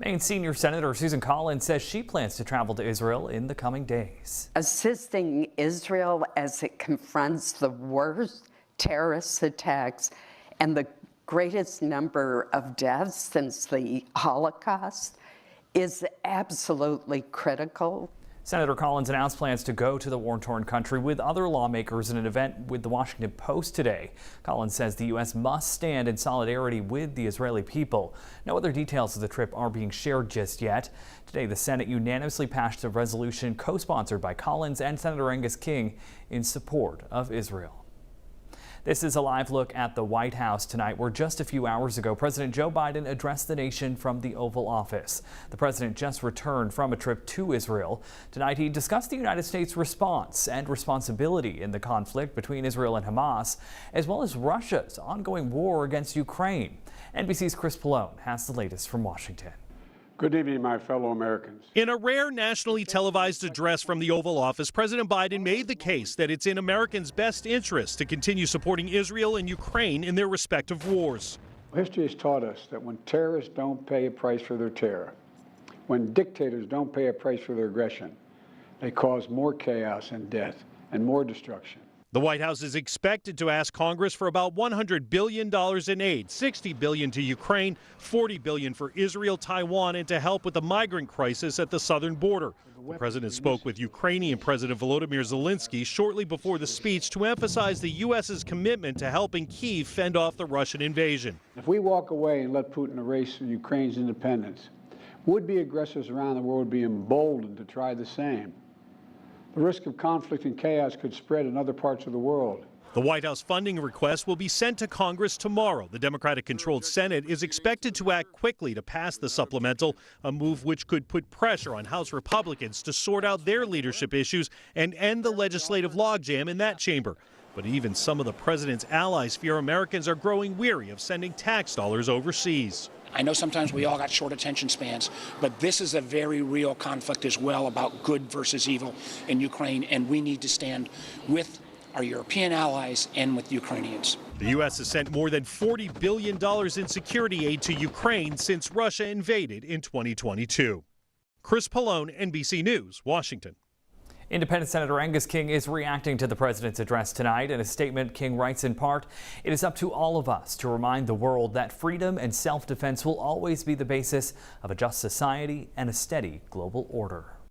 Maine Senior Senator Susan Collins says she plans to travel to Israel in the coming days. Assisting Israel as it confronts the worst terrorist attacks and the greatest number of deaths since the Holocaust is absolutely critical. Senator Collins announced plans to go to the war-torn country with other lawmakers in an event with the Washington Post today. Collins says the U.S. must stand in solidarity with the Israeli people. No other details of the trip are being shared just yet. Today, the Senate unanimously passed a resolution co-sponsored by Collins and Senator Angus King in support of Israel. This is a live look at the White House tonight, where just a few hours ago, President Joe Biden addressed the nation from the Oval Office. The president just returned from a trip to Israel. Tonight, he discussed the United States' response and responsibility in the conflict between Israel and Hamas, as well as Russia's ongoing war against Ukraine. NBC's Chris Pallone has the latest from Washington. Good evening, my fellow Americans. In a rare nationally televised address from the Oval Office, President Biden made the case that it's in Americans' best interest to continue supporting Israel and Ukraine in their respective wars. History has taught us that when terrorists don't pay a price for their terror, when dictators don't pay a price for their aggression, they cause more chaos and death and more destruction. The White House is expected to ask Congress for about $100 billion in aid, $60 billion to Ukraine, $40 billion for Israel, Taiwan, and to help with the migrant crisis at the southern border. The president spoke with Ukrainian President Volodymyr Zelensky shortly before the speech to emphasize the U.S.'s commitment to helping Kyiv fend off the Russian invasion. If we walk away and let Putin erase Ukraine's independence, would-be aggressors around the world would be emboldened to try the same. The risk of conflict and chaos could spread in other parts of the world. The White House funding request will be sent to Congress tomorrow. The Democratic-controlled Senate is expected to act quickly to pass the supplemental, a move which could put pressure on House Republicans to sort out their leadership issues and end the legislative logjam in that chamber. But even some of the president's allies fear Americans are growing weary of sending tax dollars overseas. I know sometimes we all got short attention spans, but this is a very real conflict as well about good versus evil in Ukraine, and we need to stand with our European allies and with Ukrainians. The U.S. has sent more than $40 billion in security aid to Ukraine since Russia invaded in 2022. Chris Pallone, NBC News, Washington. Independent Senator Angus King is reacting to the president's address tonight. In a statement, King writes in part, "It is up to all of us to remind the world that freedom and self-defense will always be the basis of a just society and a steady global order."